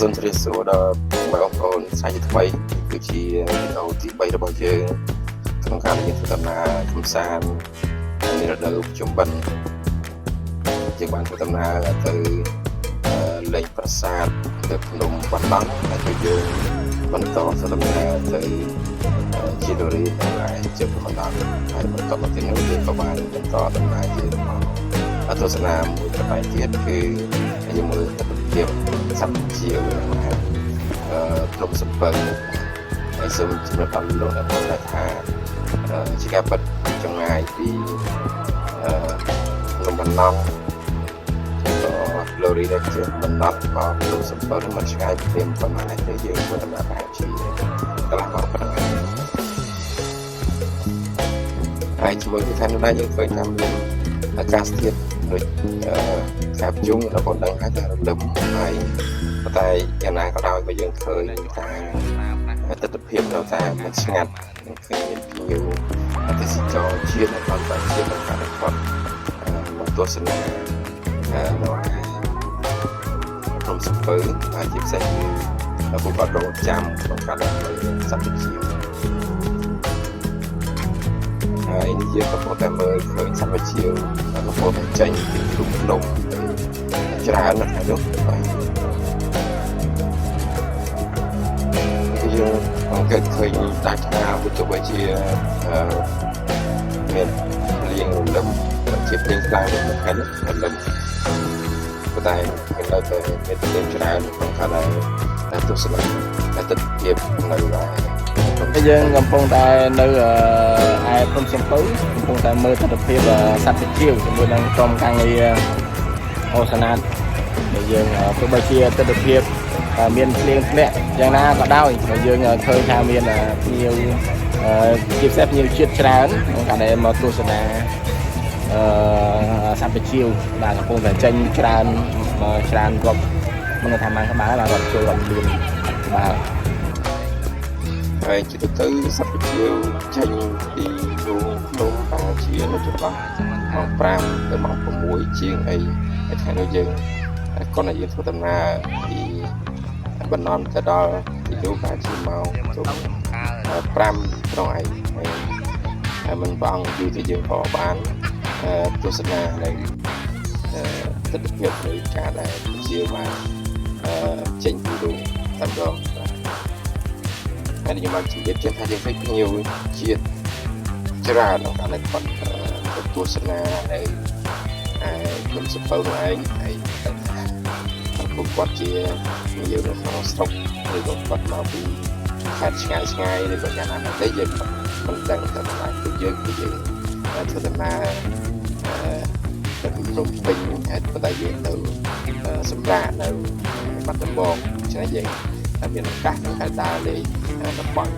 សូមជម្រាបសួរដល់បងប្អូនសាជាថ្មីគឺជាវីដេអូទី3របស់យើងក្នុងការរៀនធ្វើដំណើរកម្សាន្តនៅរដូវភ្ជុំបិណ្ឌយើងបានធ្វើដំណើរទៅលេខប្រាសាទទៅភ្នំបណ្ដង់ហើយយើងបន្តធ្វើដំណើរទៅជាដូរីហើយជិតបណ្ដង់ហើយបន្តមកទីនោះយើងក៏បានបន្តដំណើរយើងមកទស្សនាមួយកន្លែងទៀតគឺយើងមើលទស្សនវិជ្ជាសត្វជាក្រុមសម្ពឹងហើយសូមជម្រាបដល់លោកអ្នកបងប្អូនថាជាការពិតចម្ងាយពីភ្នំបណ្ដង់ក៏ឡូរីដែលជាបណ្ដប់ក៏ក្រុមសម្ពឹងមិនឆ្ងាយពីព្រមប៉ុន្មានទេយើងធ្វើដំណើរប្រហែលជាកន្លះម៉ោងប៉ុណ្ណឹងហើយជាមួយគឺថានៅដែរយើងឃើញថាមានអាកាសធាតុដូចកាប់ជុំរបស់ដឹងថារលឹមហើយតែយ៉ាងណាក៏ដោយក៏យើងឃើញថាទស្សនភាពនៅតែមិនស្ងាត់នឹងឃើញមានភ្ញៀវទេសចរជាតិនិងអន្តរជាតិនៅខាងគាត់មកទស្សនានៅក្រុមសំពើហើយជាពិសេសគឺពួកគាត់រងចាំក្នុងការដល់សត្វជាហើយនេះយើងក៏ប៉ុន្តែមើលឃើញសត្វជាកំពុងតែចេញពីរូបភ្នំច្រើនណាស់ហើយនោះយើងអង្កេតឃើញដាច់ថាវិទ្យាវិទ្យាមានលៀងរលឹមជាព្រៀងខ្លាំងនៅខាងនេះរលឹមប៉ុន្តែគេនៅតែមានព្រៀងច្រើនក្នុងការដែលទស្សនៈតែទស្សនវិជ្ជានៅយើងកំពុងតែនៅឯភ្នំសំពៅកំពុងតែមើលទស្សនភាពសត្វជាជាមួយនឹងក្រុមការងារអូសណាតដែលយើងទោះបីជាទស្សនភាពមានភ្លៀងធ្លាក់យ៉ាងណាក៏ដោយតែយើងឃើញថាមានភ្ញៀវជាពិសេសភ្ញៀវជាតិច្រើនក្នុងការដែលមកទស្សនាសត្វជាបាទកំពុងតែចេញច្រើនគ្រប់មិនថាបានក្បាលបាទគាត់ចូលរាប់លឿនបាទហើយជាទៅសត្វជាចេញពីរូងភ្នំតាជានៅចន្លោះម៉ោង5ទៅម៉ោង6ជាងអីហើយថ្ងៃនេះយើងគាត់ឲ្យយើងធ្វើដំណើរពីបណ្ដន់ទៅដល់ទីនោះបានជាម៉ោងជុំ5ក្នុងឯងហើយមិនបងយូរទៅយើងក៏បានទស្សនានៅទស្សនវិជ្ជានៃការដែលជាបានចេញពីរូងតែម្ដងហើយខ្ញុំបានជម្រាបជូនថាយើងឃើញភ្ញៀវជាតិច្រើនក្នុងការដែលគាត់ទស្សនានៅក្រុមសំពៅនោះឯងហើយពួកគាត់ជាភ្ញៀវនៅក្នុងស្រុកឬក៏គាត់មកពីខេត្តឆ្ងាយឬក៏យ៉ាងណាទៅយើងមិនដឹងទៅណាគឺយើងធ្វើដំណើរទៅព្រំពេញហើយប៉ុន្តែយើងនៅសម្រាប់នៅបាត់ដំបងចឹងយើងមានឱកាសក្នុងការដើរលេងតំបន់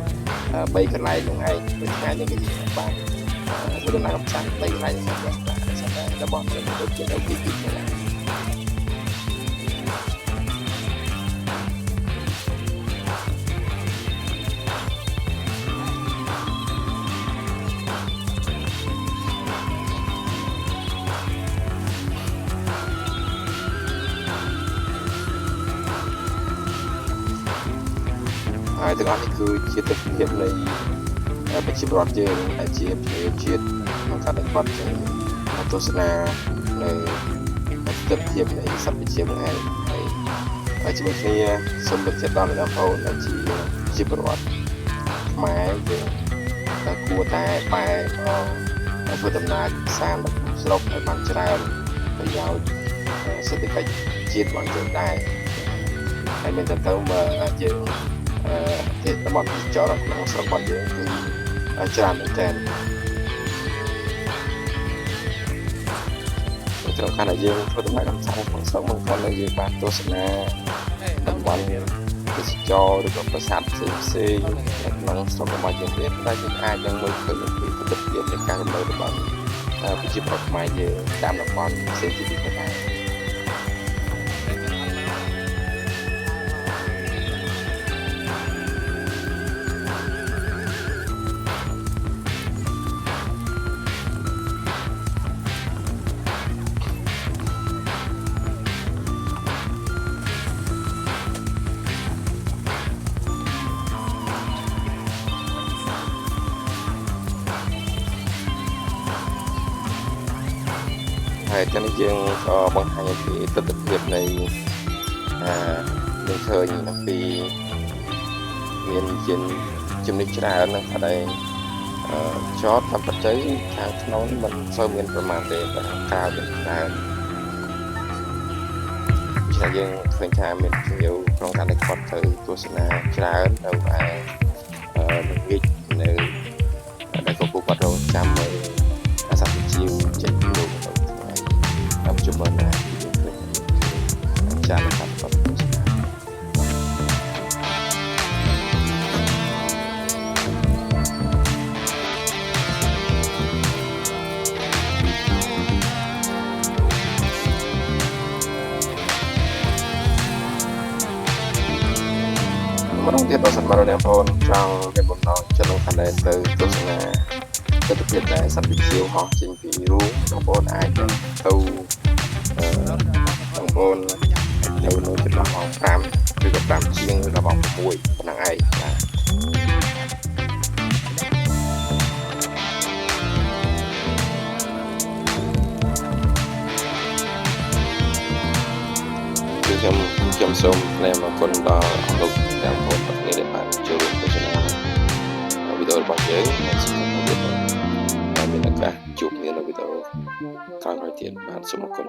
3កន្លែងនោះឯងដូចថ្ងៃនេះគឺបានធ្វើដំណើរកម្សាន្ត3កន្លែងហ្នឹងបាទតំបន់នេះដូចជានៅទីនេះហើយទាំងអស់នេះគឺជាទស្សនវិជ្ជានៃប្រជាពលរដ្ឋយើងដែលជាភ្ញៀវជាតិក្នុងការដែលគាត់ទស្សនានៅទស្សនវិជ្ជានៃសត្វវិទ្យាហ្នឹងហើយជាមួយគ្នាសូមលើកចិត្តដល់បងប្អូនដែលជាពលរដ្ឋខ្មែរយើងគួរតែបែរមកធ្វើដំណើរកម្សាន្តទៅស្រុកឲ្យបានច្រើនប្រយោជន៍សេដ្ឋកិច្ចជាតិរបស់យើងដែរហើយមានទៅយើងទីតំបន់ចរក្នុងស្រុករបស់យើងគឺច្រើនមែនទែនក្នុងខណៈយើងធ្វើដំណើរកម្សាន្តក្នុងស្រុកមកគាត់យើងបានទស្សនាតំបន់ទេសចរឬក៏ប្រាសាទផ្សេងក្នុងស្រុករបស់យើងទៀតតែយើងអាចនឹងមើលឃើញពីទស្សនវិជ្ជានៃការរំលើរបស់ប្រជាពលរដ្ឋខ្មែរយើងតាមតំបន់ផ្សេងទៀតដែរ ហើយតែនេះយើងក៏បង្ហាញពីទស្សនវិជ្ជានៃនឹងឃើញអំពីមានជំនិចច្រើននឹងថាដែរចតតាមបច្ច័យខាងក្នុងមិនសូវមានប្រមាណទេតែក្រៅមានច្រើនតែយើងឃើញថាមានភ្ញៀវក្នុងការដែលគាត់ទៅទស្សនាច្រើននៅឯនឹងវិជ្ជានៅដែលក៏គាត់រងចាំនៅអាសាជាចេញពីលោកនៅថ្ងៃតាមជំនាន់ណាយើងឃើញចាំតាមគាត់ទស្សនាម្ដងទៀតបើសិនមកអ្នកបងចង់មានបំណងចង់ខាងដែរទៅទស្សនាទស្សនវិជ្ជាដែលសត្វវិទ្យាហោះចេញពីរូបបងអាចទៅបងទៅនៅចន្លោះម៉ោង5ឬក៏5ជាងឬក៏ម៉ោង6ប៉ុណ្ណឹងឯងបាទខ្ញុំសូមថ្លែងអរគុណដល់លោកទាំងបងប្អូនដែលបានចូលរួមទស្សនាវីដេអូរបស់យើងហើយសូមអរគុណដែលមានឱកាសជួបគ្នានៅវីដេអូក្រោយៗទៀតបាទសូមអរគុណ